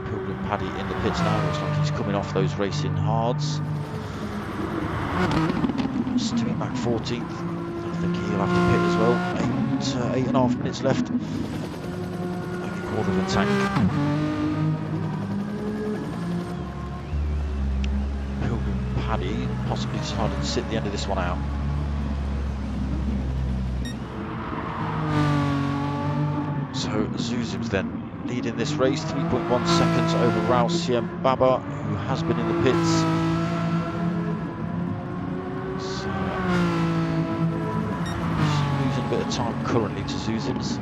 Pilgrim Paddy in the pits now. Looks like he's coming off those racing hards. Stewie Mac 14th. I think he'll have to pit as well. 8.5 minutes left. Only a quarter of a tank. Paddy possibly decided to sit the end of this one out. So Zuzim's then leading this race, 3.1 seconds over Raul Siem Baba, who has been in the pits. So losing a bit of time currently to Zuzim's.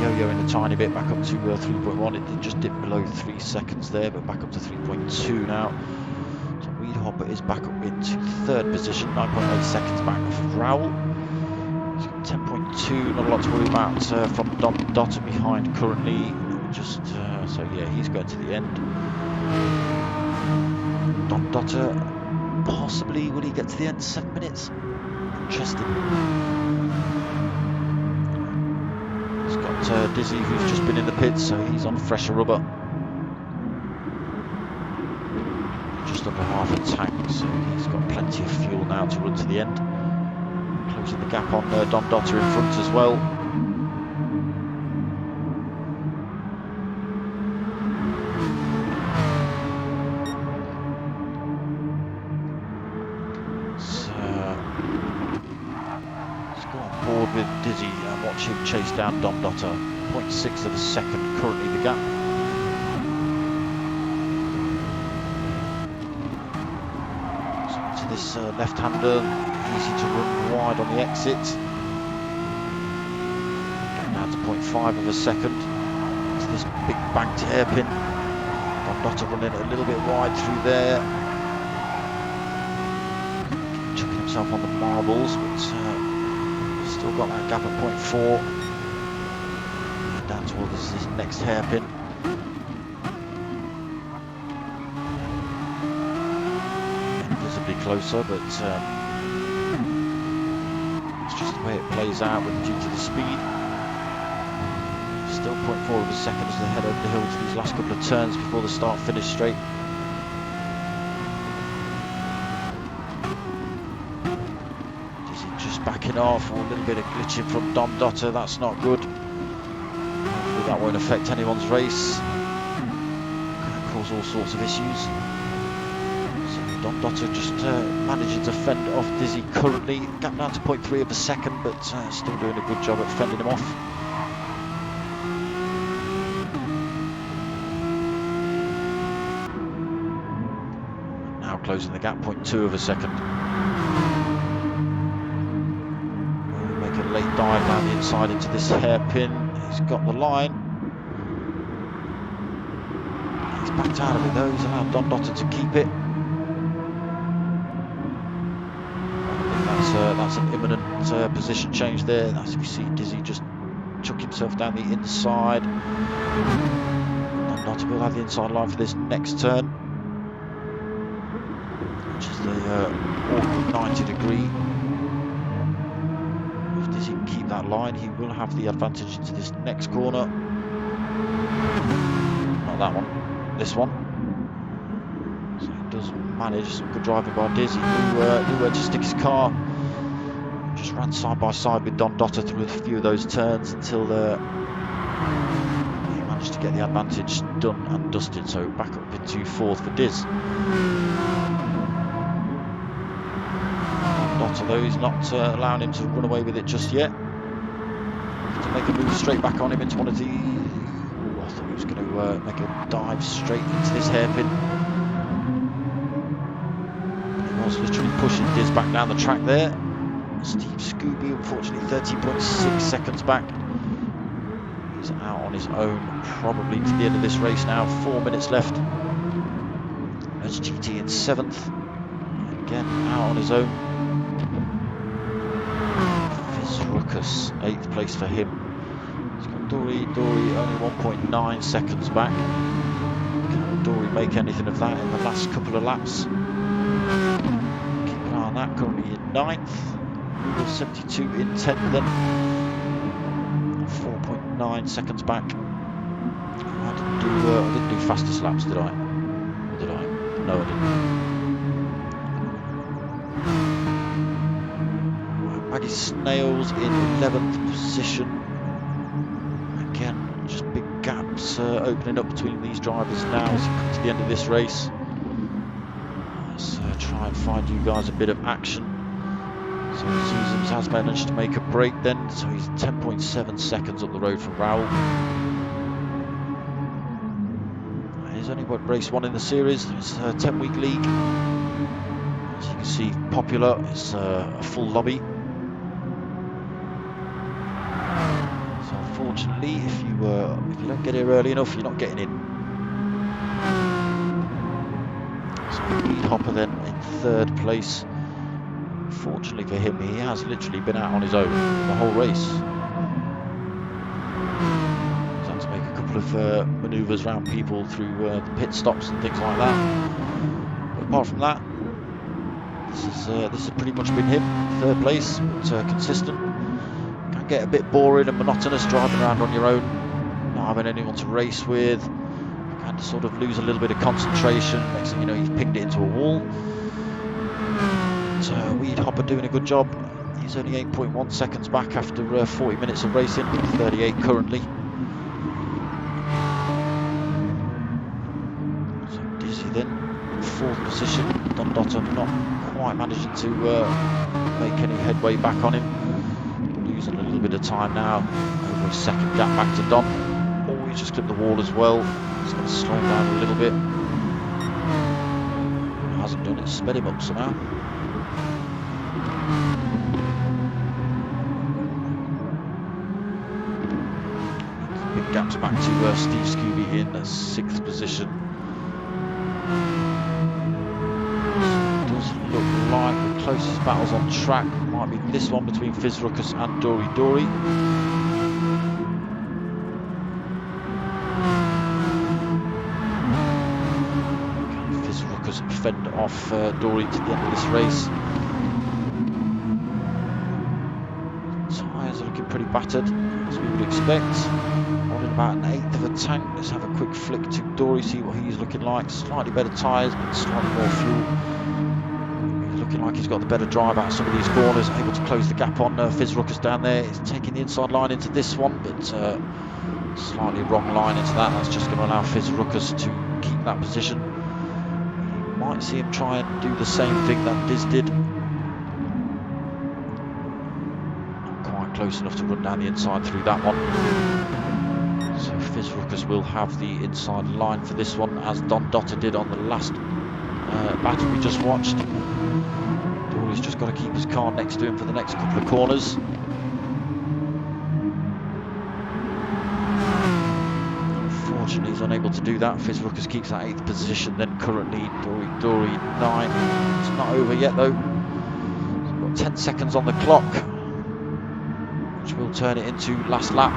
Yo-yoing a tiny bit, back up to 3.1. It did just dip below 3 seconds there, but back up to 3.2 now. So Weedhopper is back up into third position, 9.8 seconds back off of Raul. He's got 10.2, not a lot to worry about from Don Dotter behind currently. Just so yeah, he's going to the end. Don Dotter, possibly, will he get to the end? 7 minutes. Interesting. He's got Dizzy, who's just been in the pits, so he's on fresher rubber. Just under half a tank, so he's got plenty of fuel now to run to the end. Closing the gap on Don Dotter in front as well. So let's go on board with Dizzy and watch him chase down Don Dotter. 0.6 of a second currently the gap. This left-hander, easy to run wide on the exit. Getting down to 0.5 of a second. To this big banked hairpin. Don Dotter running a little bit wide through there. Chucking himself on the marbles, but still got that gap at 0.4. Down towards this next hairpin. Closer, but it's just the way it plays out with due to the speed. Still 0.4 of a second as they head over the hill to these last couple of turns before the start-finish straight. Dizzy just backing off, or a little bit of glitching from Don Dotter, that's not good. Hopefully that won't affect anyone's race. Can cause all sorts of issues. Don Dotter just managing to fend off Dizzy currently. Gap down to 0.3 of a second, but still doing a good job at fending him off. Now closing the gap, 0.2 of a second. We'll make a late dive down the inside into this hairpin. He's got the line. He's backed out of it though. He's allowed Don Dotter to keep it. That's an imminent position change there. As we see Dizzy just chuck himself down the inside. Don Dotter will have the inside line for this next turn, which is the awkward 90 degree. If Dizzy can keep that line, he will have the advantage into this next corner. Not that one, this one. So he does manage some good driving by Dizzy, who knew where to stick his car. Just ran side by side with Don Dotter through a few of those turns until he managed to get the advantage done and dusted. So back up into fourth for Diz. Don Dotter though, he's not allowing him to run away with it just yet. To make a move straight back on him into one of the... Ooh, I thought he was going to make a dive straight into this hairpin. He was literally pushing Diz back down the track there. Steve Scooby, unfortunately, 13.6 seconds back. He's out on his own, probably to the end of this race now. 4 minutes left. There's GT in 7th. Again, out on his own. Fizz Ruckus, 8th place for him. He's got Dory only 1.9 seconds back. Can Dory make anything of that in the last couple of laps? Keep an eye on that, currently in 9th. 72 in 10th then. 4.9 seconds back. I didn't do fastest laps, did I? Or did I? No, I didn't. Maggie Snails in 11th position. opening up between these drivers now as you come to the end of this race. Let's try and find you guys a bit of action. So Zuzims has managed to make a break then, so he's 10.7 seconds up the road from Raul. He's only got race 1 in the series. It's a 10-week league. As you can see, popular. It's a full lobby. So unfortunately, if you don't get here early enough, you're not getting in. So Weedhopper then in 3rd place. Fortunately for him, he has literally been out on his own the whole race. He's had to make a couple of manoeuvres around people through the pit stops and things like that. But apart from that, this has pretty much been him. 3rd place, but consistent. Can get a bit boring and monotonous driving around on your own, not having anyone to race with. You can sort of lose a little bit of concentration. Next thing you know, you've pinged it into a wall. So Weedhopper doing a good job. He's only 8.1 seconds back after 40 minutes of racing, 38 currently. So Dizzy then, 4th position. Dondotter not quite managing to make any headway back on him. Losing a little bit of time now. Over a second gap back to Don. Oh, he's just clipped the wall as well. He's going to slow him down a little bit. Hasn't done it, sped him up somehow. Big gaps back to Steve Scooby in 6th position. Does look like the closest battles on track might be this one between Fizzruckus and Dory Dory. Can Fizzruckus fend off Dory to the end of this race? Tyres are looking pretty battered, as we would expect. Holding about an 1/8 of a tank. Let's have a quick flick to Dory, see what he's looking like. Slightly better tyres, but slightly more fuel. Looking like he's got the better drive out of some of these corners, able to close the gap on Fizzruckus down there. He's taking the inside line into this one, but slightly wrong line into that. That's just going to allow Fizzruckus to keep that position. You might see him try and do the same thing that Diz did. Not quite close enough to run down the inside through that one. So Fizzruckus will have the inside line for this one, as Don Dotter did on the last battle we just watched. Dory's just got to keep his car next to him for the next couple of corners. Unfortunately, he's unable to do that. Fizzruckus keeps that 8th position. Then currently Dory 9. It's not over yet though. He's got 10 seconds on the clock, which will turn it into last lap.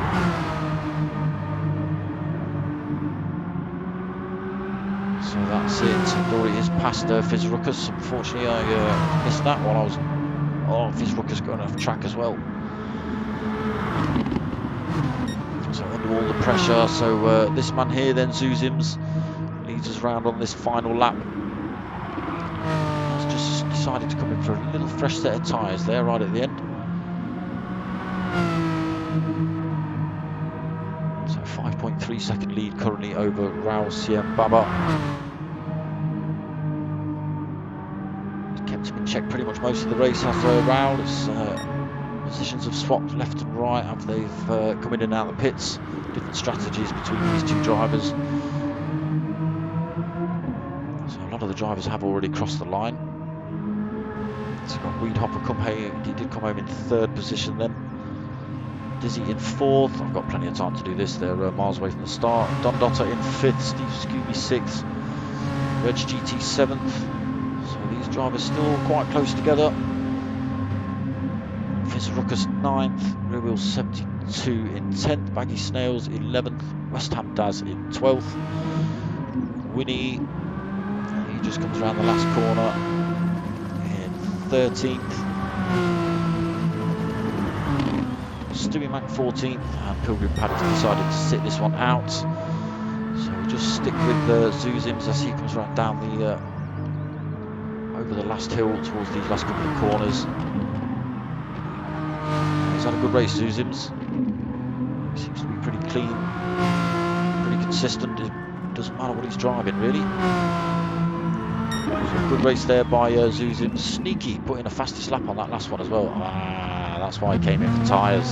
So that's it. Dory is past Fizzruckus. Unfortunately, I missed that while I was... Oh, Fizzruckus going off track as well. So under all the pressure. So this man here, then Zuzims, leads us round on this final lap. Has just decided to come in for a little fresh set of tyres there right at the end. So 5.3 second lead currently over Raul Siem Baba. Kept him in check pretty much most of the race as Raul. His positions have swapped left and right after they've come in and out of the pits. Different strategies between these two drivers. So a lot of the drivers have already crossed the line. So got Weedhopper come home. He did come home in 3rd position then. Dizzy in 4th. I've got plenty of time to do this. They're miles away from the start. Don Dotter in 5th. Steve Scooby 6th. Reg GT 7th. So these drivers still quite close together. Fizzruckus 9th. Rear Wheel 72 in 10th. Baggy Snails 11th. West Ham Daz in 12th. Winnie, he just comes around the last corner in 13th. Stewie Mac 14th, and Pilgrim Paddock's decided to sit this one out. So we'll just stick with Zuzims as he comes right down the over the last hill towards these last couple of corners. He's had a good race, Zuzims. Seems to be pretty clean, pretty consistent. It doesn't matter what he's driving, really. So good race there by Zuzim. Sneaky, putting a fastest lap on that last one as well. Ah, that's why he came in for tyres.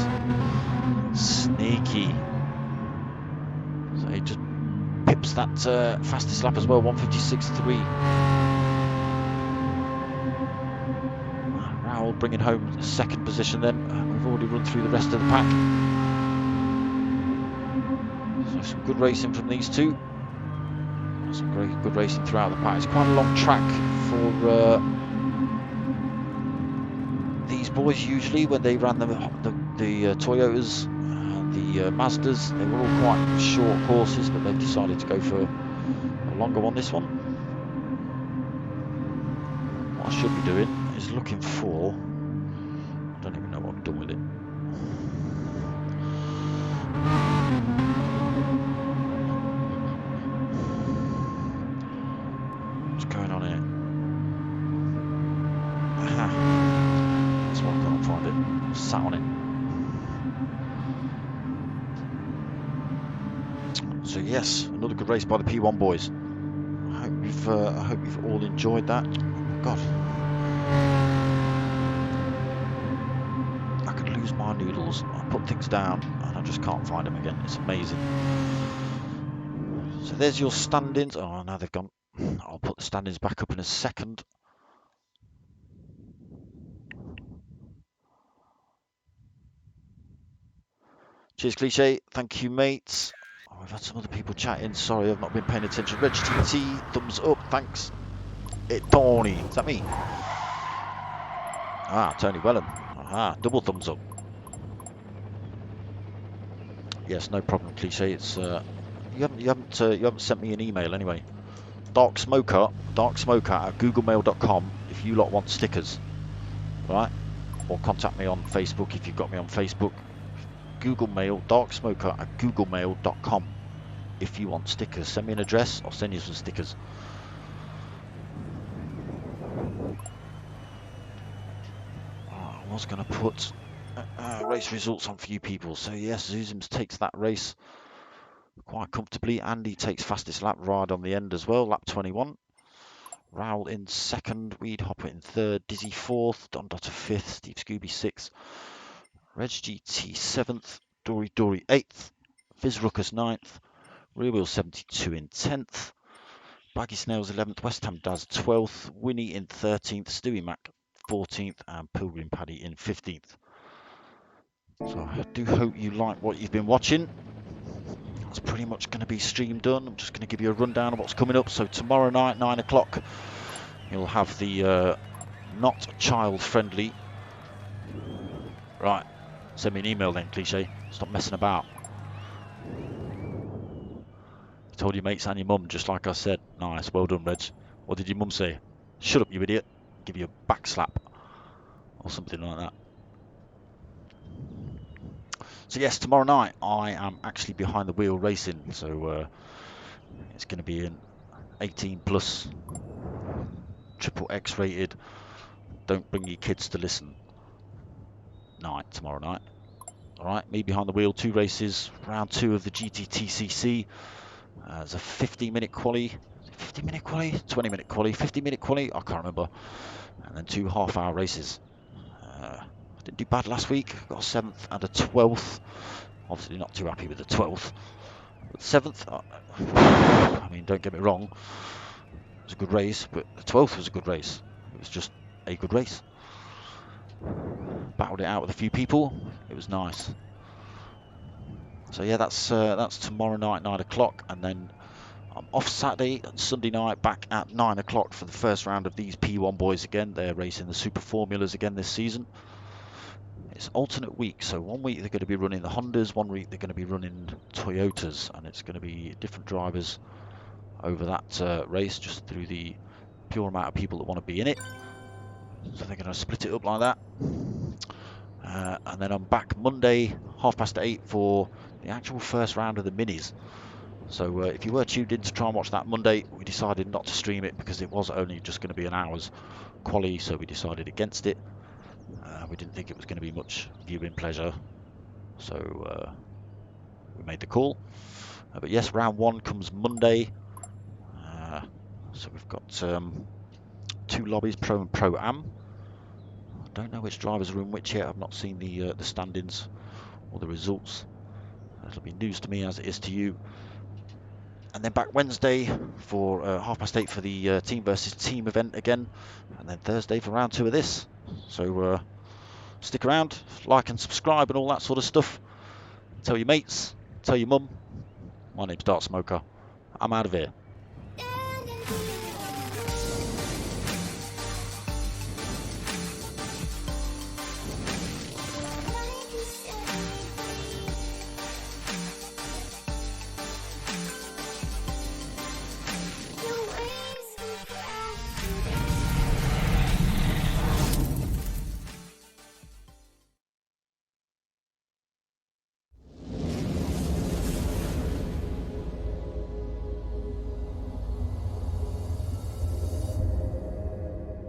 Sneaky. So he just pips that fastest lap as well, 1:56.3. Raoul bringing home second position then. We've already run through the rest of the pack. So some good racing from these two. Some good racing throughout the pack. It's quite a long track for these boys usually when they ran the Toyotas and the Mazdas. They were all quite short courses, but they've decided to go for a longer one this one. What I should be doing is looking for... I don't even know what I've done with it. What's going on here? Aha. That's why I can't find it. I'm sat on it. So yes, another good race by the P1 boys. I hope you've all enjoyed that. God, I can lose my noodles. I put things down and I just can't find them again. It's amazing. So there's your standings. Oh, now they've gone. I'll put the standings back up in a second. Cheers, Cliche. Thank you, mates. Oh, we've had some other people chatting. Sorry, I've not been paying attention. Reg TT, thumbs up. Thanks. Tony. Is that me? Ah, Tony Wellen. Aha, double thumbs up. Yes, no problem, Cliche. It's you haven't sent me an email anyway. Dark Smoker at googlemail.com if you lot want stickers, right? Or contact me on Facebook if you've got me on Facebook. Google Mail, Dark Smoker at googlemail.com if you want stickers. Send me an address, I'll send you some stickers. I was going to put race results on for you people. So yes, Zuzims takes that race quite comfortably. Andy takes fastest lap right on the end as well, lap 21. Raoul in second, Weedhopper in third, Dizzy fourth, Don Dotter fifth, Steve Scooby sixth, Reg GT seventh, Dory 8th, Fizz Ruckus 9th, Rear Wheel 72 in 10th, Baggy Snails 11th, West Ham Daz 12th, Winnie in 13th, Stewie Mac 14th, and Pilgrim Paddy in 15th. So I do hope you like what you've been watching. That's pretty much going to be stream done. I'm just going to give you a rundown of what's coming up. So tomorrow night, 9 o'clock, you'll have the not child friendly. Right, send me an email then, Cliche. Stop messing about. You told your mates and your mum, just like I said. Nice, well done, Reg. What did your mum say? Shut up, you idiot. Give you a back slap. Or something like that. So yes, tomorrow night I am actually behind the wheel racing. So it's going to be an 18 plus, triple X rated. Don't bring your kids to listen. Night tomorrow night. All right, me behind the wheel, 2 races, round 2 of the GTTCC. There's a 15-minute quali, 15-minute quali, 20-minute quali, 15-minute quali, I can't remember. And then 2 half-hour races. I didn't do bad last week. Got a 7th and a 12th. Obviously not too happy with the 12th. But 7th, I mean, don't get me wrong, it was a good race, but the 12th was a good race. It was just a good race. Battled it out with a few people. It was nice. So yeah, that's tomorrow night, 9 o'clock, and then I'm off Saturday and Sunday night, back at 9 o'clock for the first round of these P1 boys again. They're racing the Super Formulas again this season. It's alternate weeks, so one week they're going to be running the Hondas, one week they're going to be running Toyotas, and it's going to be different drivers over that race, just through the pure amount of people that want to be in it. So they're going to split it up like that. And then I'm back Monday, 8:30 for the actual first round of the minis. So if you were tuned in to try and watch that Monday, we decided not to stream it because it was only just going to be an hour's quali, so we decided against it. We didn't think it was going to be much viewing pleasure, so we made the call. But yes, round 1 comes Monday. So we've got 2 lobbies, Pro and Pro-Am. I don't know which drivers are in which yet. I've not seen the standings or the results. It'll be news to me as it is to you. And then back Wednesday for 8:30 for the team versus team event again. And then Thursday for round 2 of this. So stick around, like and subscribe and all that sort of stuff. Tell your mates, tell your mum. My name's Dark Smoker. I'm out of here.